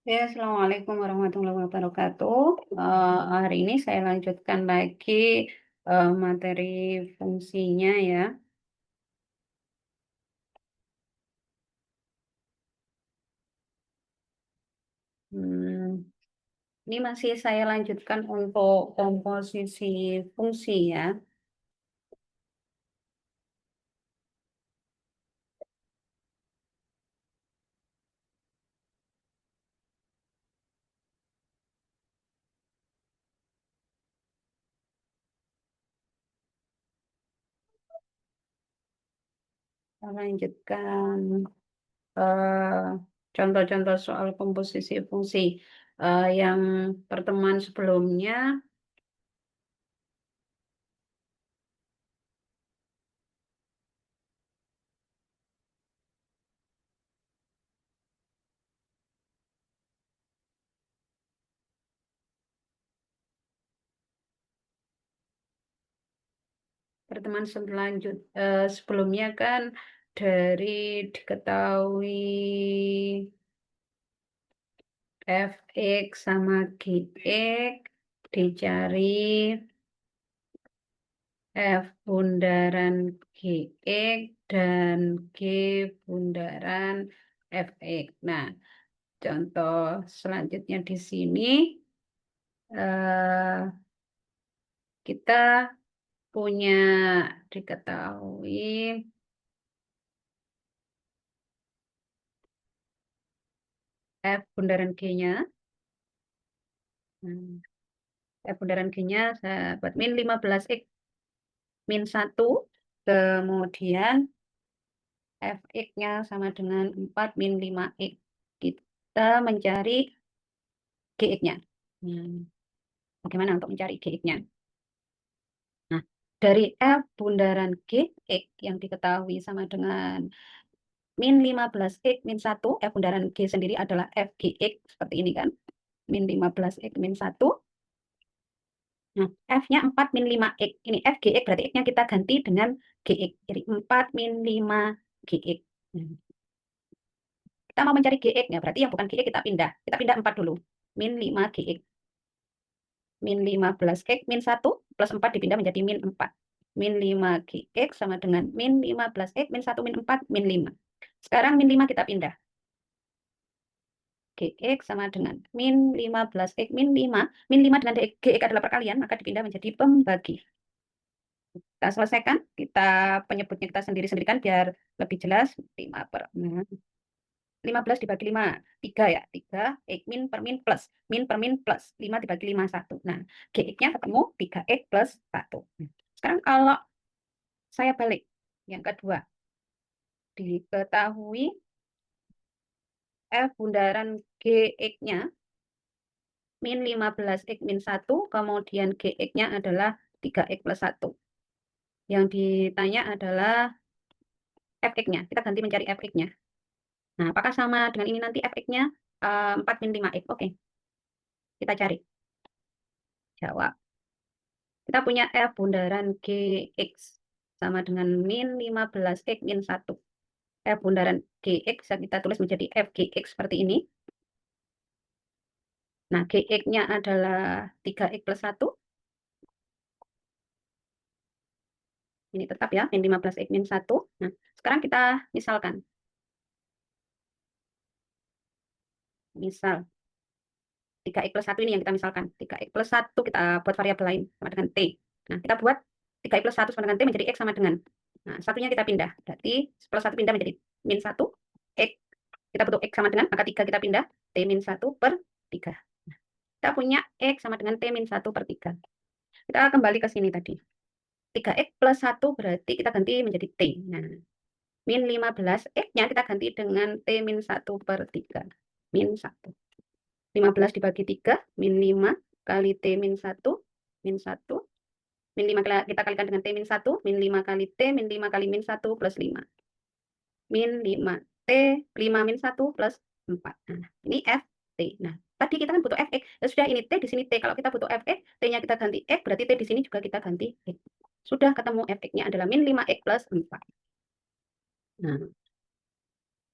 Ya, Assalamualaikum warahmatullahi wabarakatuh. Hari ini saya lanjutkan lagi materi fungsinya ya. Hmm, ini masih saya lanjutkan untuk komposisi fungsi ya. Saya lanjutkan eh, contoh-contoh soal komposisi fungsi. Yang pertemuan sebelumnya, sebelumnya kan dari diketahui fx sama gx dicari f bundaran gx dan g bundaran fx. Nah, contoh selanjutnya di sini eh, kita punya diketahui f bundaran g-nya. Hmm, F bundaran G-nya saya buat min 15x min 1. Kemudian fx-nya sama dengan 4 min 5x. Kita mencari gx-nya. Bagaimana untuk mencari gx-nya? Nah, dari f bundaran gx yang diketahui sama dengan min 15x min 1, f bundaran g sendiri adalah f gx, seperti ini kan. Min 15x min 1. Nah, F-nya 4 min 5x. Ini F GX, berarti X-nya kita ganti dengan GX. Jadi 4 min 5 GX. Nah, kita mau mencari GX-nya, berarti yang bukan GX kita pindah. Kita pindah 4 dulu. Min 5 GX. Min 15X min 1 plus 4 dipindah menjadi min 4. Min 5 GX sama dengan min 15X min 1 min 4 min 5. Sekarang min 5 kita pindah. GX sama dengan min 15X min 5. Min 5 dengan GX adalah perkalian, maka dipindah menjadi pembagi. Kita selesaikan, kita penyebutnya kita sendiri-sendiri kan biar lebih jelas. 15 dibagi 5, 3 ya. 3, X min per min plus. Min per min plus. 5 dibagi 5, 1. Nah, GX-nya ketemu 3X plus 1. Sekarang kalau saya balik, yang kedua, diketahui F bundaran GX-nya min 15X min 1, kemudian GX-nya adalah 3X plus 1. Yang ditanya adalah fx-nya. Kita ganti mencari fx-nya. Nah, apakah sama dengan ini nanti fx-nya 4 min 5x? Oke, kita cari. Jawab. Kita punya f bundaran gx sama dengan min 15x min 1. F bundaran gx bisa kita tulis menjadi f gx seperti ini. Nah, gx-nya adalah 3x plus 1. Ini tetap ya, min 15x min 1. Nah, sekarang kita misalkan. Misal 3x plus 1 ini yang kita misalkan. 3x plus 1 kita buat variabel lain sama dengan T. Nah, kita buat 3x plus 1 sama dengan T menjadi X sama dengan. Nah, satunya kita pindah. Berarti plus 1 pindah menjadi min 1. X. Kita butuh X sama dengan, maka 3 kita pindah. T min 1 per 3. Kita punya X sama dengan T min 1 per 3. Kita kembali ke sini tadi. 3X plus 1 berarti kita ganti menjadi T. Nah, min 15. X-nya kita ganti dengan T min 1 per 3. Min 1. 15 dibagi 3, min 5 kali T min 1, min 1. Min 5 kita kalikan dengan T min 1, min 5 kali T, min 5 kali min 1 plus 5. Min 5 T, 5 min 1 plus 4. Nah, ini F, T. Nah, tadi kita kan butuh Fx. Ya sudah, ini T, di sini T. Kalau kita butuh Fx, T-nya kita ganti X, berarti T di sini juga kita ganti X. Sudah ketemu Fx-nya adalah min 5X plus 4. Nah,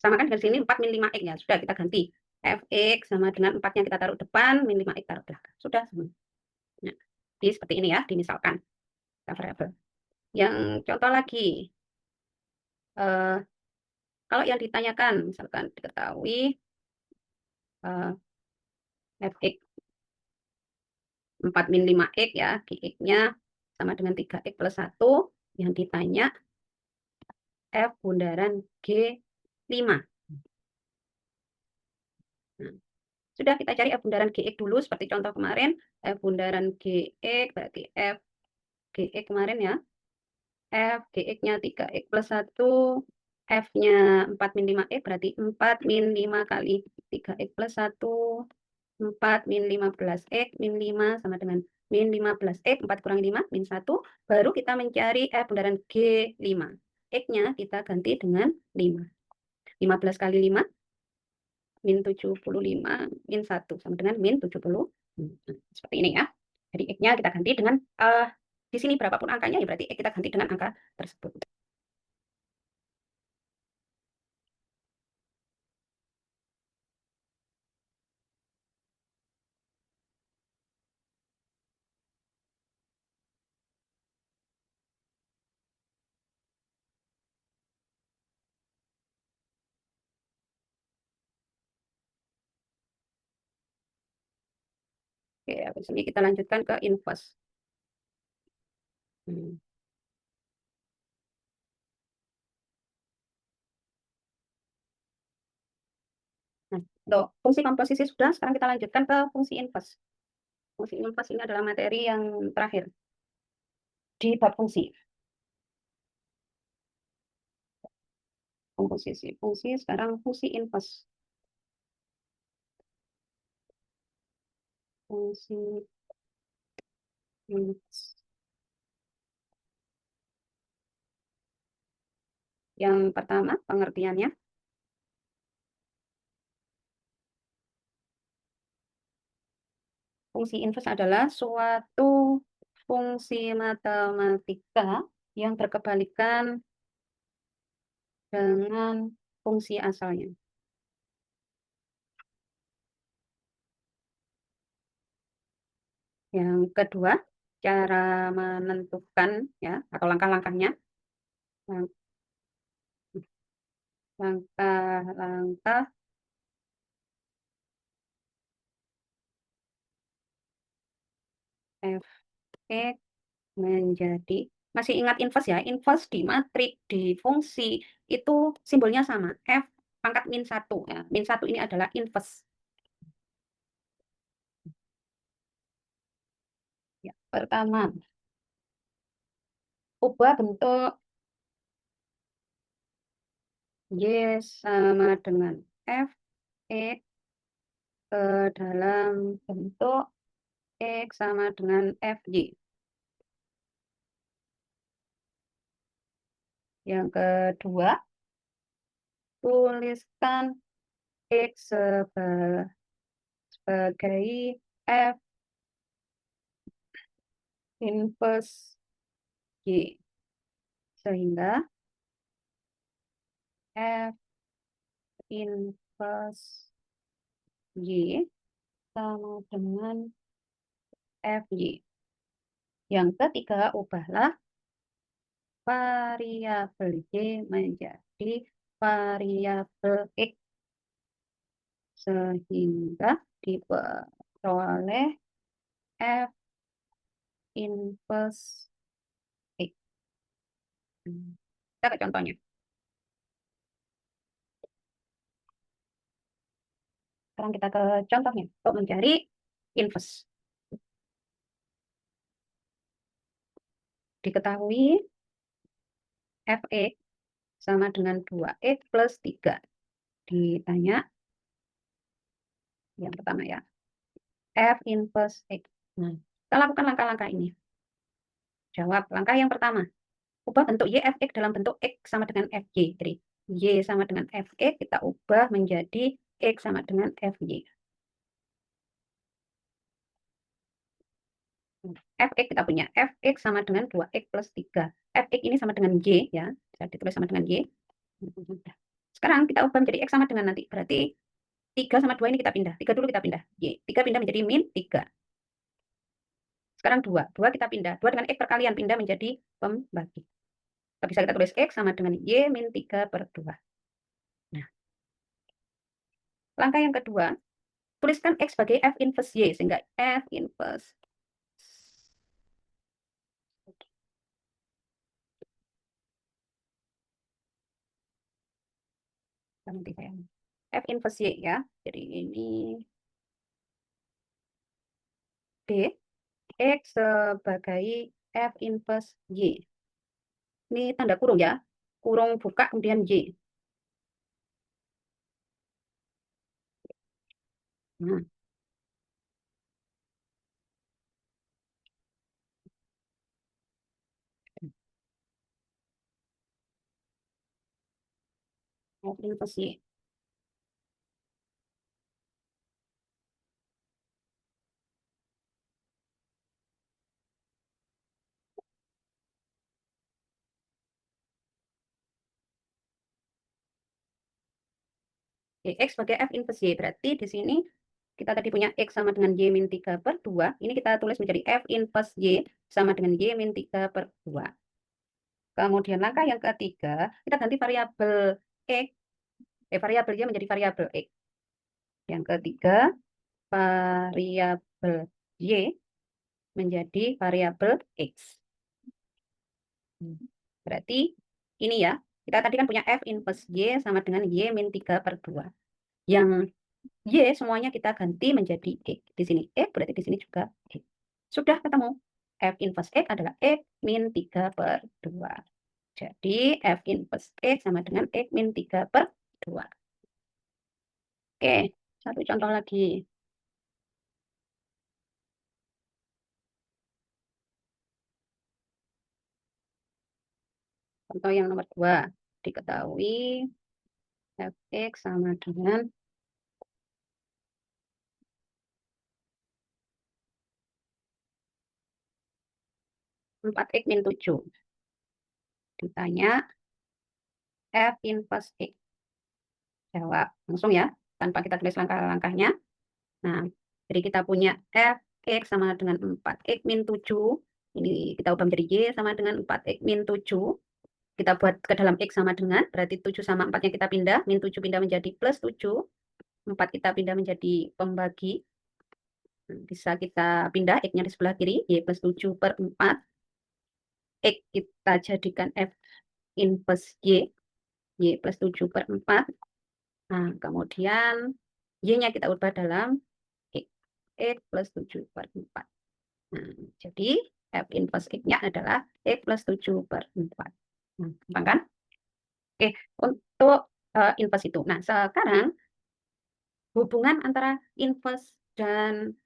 sama kan dengan sini 4 min 5X ya. Sudah kita ganti. fx sama dengan 4 yang kita taruh depan, min 5x taruh belakang. Sudah semua. Nah, jadi seperti ini ya, dimisalkan. Variabel. Yang contoh lagi, kalau yang ditanyakan, misalkan diketahui fx 4 min 5x ya, gx-nya sama dengan 3x plus 1, yang ditanya f bundaran G5. Nah, sudah kita cari f bundaran gx dulu, seperti contoh kemarin, f bundaran gx, berarti f gx kemarin ya, f gx-nya 3x plus 1, f-nya 4 min 5x, berarti 4 min 5 kali 3x plus 1, 4 min 15x min 5 sama dengan min 15x, 4 kurang 5, min 1. Baru kita mencari f bundaran G5. X-nya kita ganti dengan 5. 15 kali 5, min 75, min 1 sama dengan min 70. Seperti ini ya. Jadi X-nya kita ganti dengan, di sini berapapun angkanya, ya berarti X kita ganti dengan angka tersebut. Oke, habis ini kita lanjutkan ke inverse. Nah, untuk fungsi komposisi sudah, sekarang kita lanjutkan ke fungsi inverse. Fungsi inverse ini adalah materi yang terakhir di bab fungsi. Komposisi fungsi, sekarang fungsi inverse. Fungsi inverse. Yang pertama, pengertiannya. Fungsi inverse adalah suatu fungsi matematika yang berkebalikan dengan fungsi asalnya. Yang kedua, cara menentukan ya atau langkah-langkahnya. Langkah-langkah f(x) menjadi, masih ingat inverse ya, inverse di matrik, di fungsi itu simbolnya sama, f pangkat min 1 ya. Min 1 ini adalah inverse. Ya, pertama, ubah bentuk y sama dengan f x ke dalam bentuk x sama dengan fy. Yang kedua, tuliskan x sebagai f inverse y, sehingga f inverse y sama dengan fy. Yang ketiga, ubahlah variabel y menjadi variabel x, sehingga diperoleh f inverse x. Kita ke contohnya. Sekarang kita ke contohnya untuk mencari inverse. Diketahui fx sama dengan 2x plus 3. Ditanya yang pertama ya, f inverse x. Nah, kita lakukan langkah-langkah ini. Jawab langkah yang pertama. Ubah bentuk y fx dalam bentuk x sama dengan fy. Jadi y sama dengan fx kita ubah menjadi x sama dengan fy. Fx kita punya fx sama dengan 2x plus 3. Fx ini sama dengan y ya, bisa ditulis sama dengan y. Sekarang kita ubah menjadi x sama dengan nanti. Berarti 3 sama 2 ini kita pindah. 3 dulu kita pindah. Y. 3 pindah menjadi min 3. Sekarang 2. 2 kita pindah. 2 dengan X perkalian pindah menjadi pembagi. Bisa kita tulis X sama dengan Y min 3 per 2. Nah, langkah yang kedua, tuliskan X sebagai F inverse Y. Sehingga F inverse F inverse Y ya. Jadi ini B. X sebagai F inverse Y. Ini tanda kurung ya. Kurung buka kemudian Y. Nah, F inverse Y. X sebagai F inverse Y. Berarti di sini kita tadi punya X sama dengan Y min 3 per 2. Ini kita tulis menjadi F inverse Y sama dengan Y min 3 per 2. Kemudian langkah yang ketiga, kita ganti variabel X. Variabel Y menjadi variabel X. Yang ketiga, variabel Y menjadi variabel X. Berarti ini ya, kita tadi kan punya F inverse Y sama dengan Y min 3 per 2. Yang Y semuanya kita ganti menjadi X. Di sini X, berarti di sini juga X. Sudah ketemu. F inverse X adalah X min 3 per 2. Jadi F inverse X sama dengan X min 3 per 2. Oke, satu contoh lagi. Contoh yang nomor 2. Diketahui Fx sama dengan 4x min 7. Ditanya F inverse X. Jawab langsung ya, tanpa kita tulis langkah-langkahnya. Nah, jadi kita punya Fx sama dengan 4x min 7. Ini kita ubah menjadi Y sama dengan 4x min 7. Kita buat ke dalam X sama dengan, berarti 7 sama 4-nya kita pindah. Min 7 pindah menjadi plus 7. 4 kita pindah menjadi pembagi. Bisa kita pindah X-nya di sebelah kiri. Y plus 7 per 4. X kita jadikan F inverse Y. Y plus 7 per 4. Nah, kemudian Y-nya kita ubah dalam X. X plus 7 per 4. Nah, jadi F inverse X-nya adalah X plus 7 per 4. Nah, gampang kan? Oke, untuk inverse itu. Nah, sekarang hubungan antara inverse dan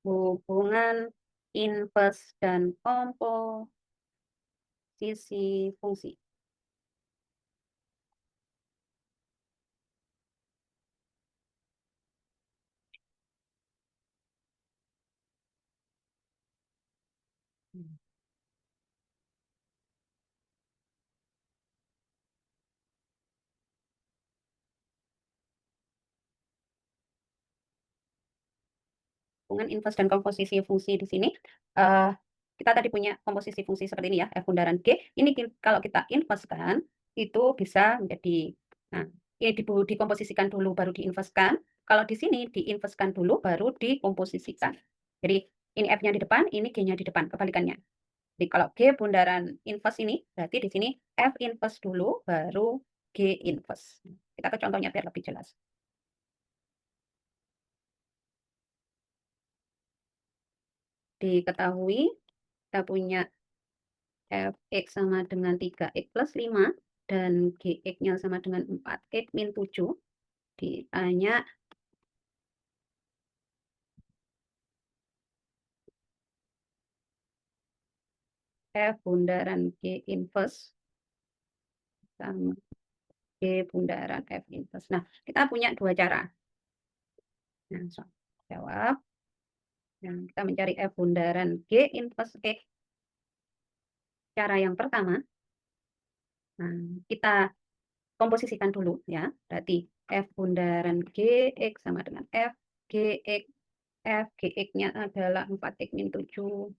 hubungan inverse dan komposisi fungsi. Hubungan inverse dan komposisi fungsi di sini, kita tadi punya komposisi fungsi seperti ini ya, F bundaran G. Ini kalau kita inversekan, itu bisa menjadi, nah, ini dikomposisikan dulu baru diinverskan. Kalau di sini diinverskan dulu baru dikomposisikan. Jadi ini F-nya di depan, ini G-nya di depan, kebalikannya. Jadi kalau G bundaran inverse ini, berarti di sini F inverse dulu, baru G inverse. Kita ke contohnya biar lebih jelas. Diketahui kita punya Fx sama dengan 3x plus 5 dan Gx-nya sama dengan 4x min 7. Ditanya F bundaran G inverse sama G bundaran F inverse. Nah, kita punya dua cara. Nah, jawab. Nah, kita mencari F bundaran G inverse X. Cara yang pertama, Nah, kita komposisikan dulu ya. Berarti F bundaran GX sama dengan F GX. F GX-nya adalah 4X min 7.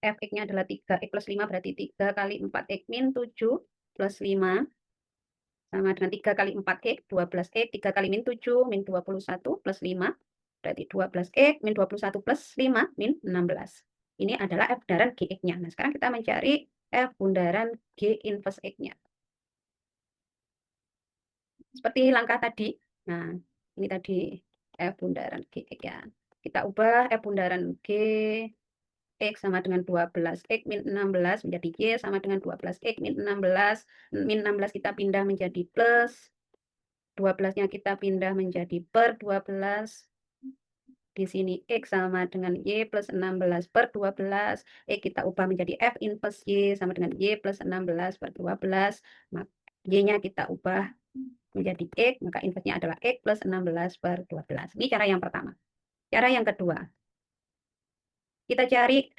Fx-nya adalah 3X plus 5, berarti 3 kali 4X min 7 plus 5 sama dengan 3 kali 4X, 12X, 3 kali min 7, min 21 plus 5, berarti 12X min 21 plus 5, min 16. Ini adalah F bundaran GX-nya. Nah, sekarang kita mencari F bundaran G inverse X-nya. Seperti langkah tadi. Nah, ini tadi F bundaran GX ya. Kita ubah F bundaran G X sama dengan 12X min 16 menjadi Y sama dengan 12X min 16. Min 16 kita pindah menjadi plus. 12-nya kita pindah menjadi per 12. Di sini X sama dengan Y plus 16 per 12. X kita ubah menjadi F inverse Y sama dengan Y plus 16 per 12. Y-nya kita ubah menjadi X, maka inverse-nya adalah X plus 16 per 12. Ini cara yang pertama. Cara yang kedua, kita cari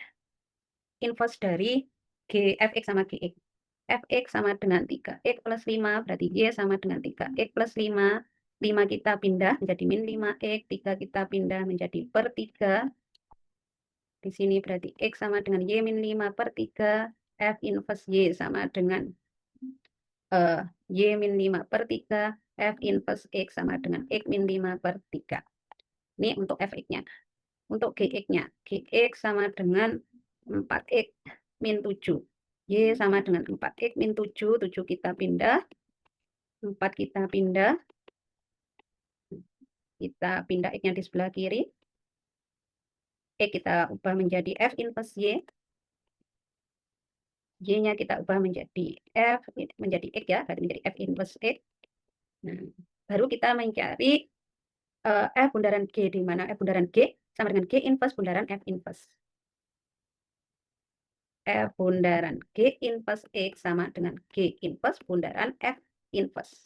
inverse dari Fx sama Gx. Fx sama dengan 3x plus 5, berarti Y sama dengan 3x plus 5. 5 kita pindah menjadi min 5x, 3 kita pindah menjadi per 3. Di sini berarti X sama dengan Y min 5 per 3. F inverse Y sama dengan Y min 5 per 3. F inverse X sama dengan X min 5 per 3. Ini untuk Fx-nya. Untuk Gx-nya, Gx sama dengan 4x min 7. Y sama dengan 4x min 7. 7 kita pindah. 4 kita pindah. Kita pindah X-nya di sebelah kiri. X kita ubah menjadi F inverse Y. Y-nya kita ubah menjadi F, menjadi X ya. Berarti menjadi F inverse X. Nah, baru kita mencari F bundaran G, di mana F bundaran G sama dengan G inverse bundaran F inverse. F bundaran G inverse X sama dengan G inverse bundaran F inverse.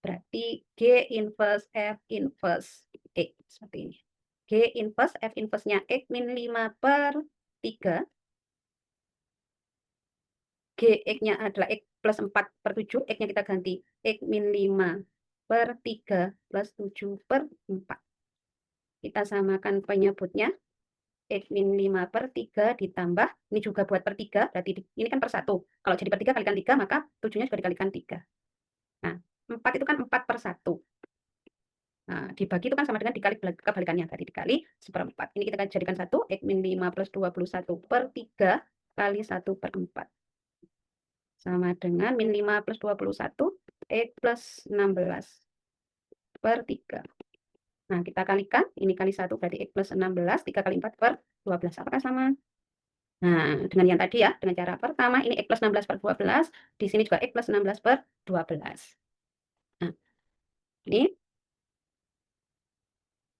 Berarti G inverse F inverse X. Seperti ini. G inverse F inverse-nya X min 5 per 3. Gx-nya adalah X plus 4 per 7. X-nya kita ganti X min 5 per 3 plus 7 per 4. Kita samakan penyebutnya. X min 5 per 3 ditambah, ini juga buat per 3, berarti ini kan per 1. Kalau jadi per 3 kalikan 3, maka 7-nya juga dikalikan 3. Nah, 4 itu kan 4 per 1. Nah, dibagi itu kan sama dengan dikali kebalikannya, berarti dikali seperempat. Ini kita jadikan 1, X min 5 plus 21 per 3 kali 1 per 4. Sama dengan min 5 plus 21, X plus 16 per 3. Nah, kita kalikan, ini kali 1 berarti X plus 16, 3 kali 4 per 12. Apakah sama? Nah, dengan yang tadi ya, dengan cara pertama, ini X plus 16 per 12, di sini juga X plus 16 per 12. Nah, ini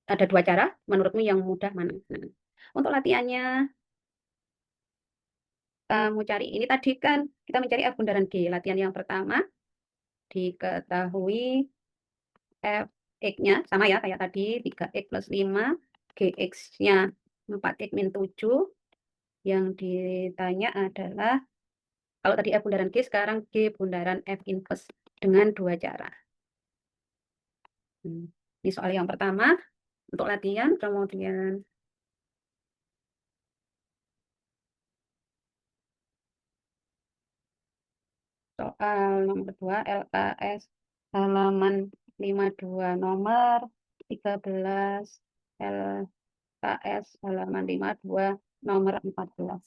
ada dua cara, menurutmu yang mudah mana? Nah, untuk latihannya, kamu cari, ini tadi kan kita mencari F bundaran G. Latihan yang pertama, diketahui Fx-nya, sama ya kayak tadi, 3x plus 5, Gx-nya 4x min 7. Yang ditanya adalah, kalau tadi F bundaran G, sekarang G bundaran F inverse dengan dua cara. Ini soal yang pertama untuk latihan, kemudian soal nomor 2 LKS halaman 52 nomor 13, LKS halaman 52 nomor 14.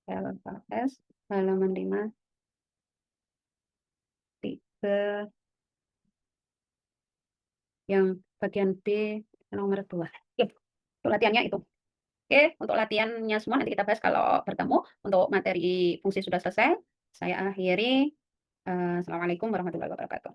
LKS halaman 53 yang bagian B nomor 2. Oke, untuk latihannya itu. Oke, untuk latihannya semua nanti kita bahas kalau bertemu. Untuk materi fungsi sudah selesai. Saya akhiri. Assalamualaikum warahmatullahi wabarakatuh.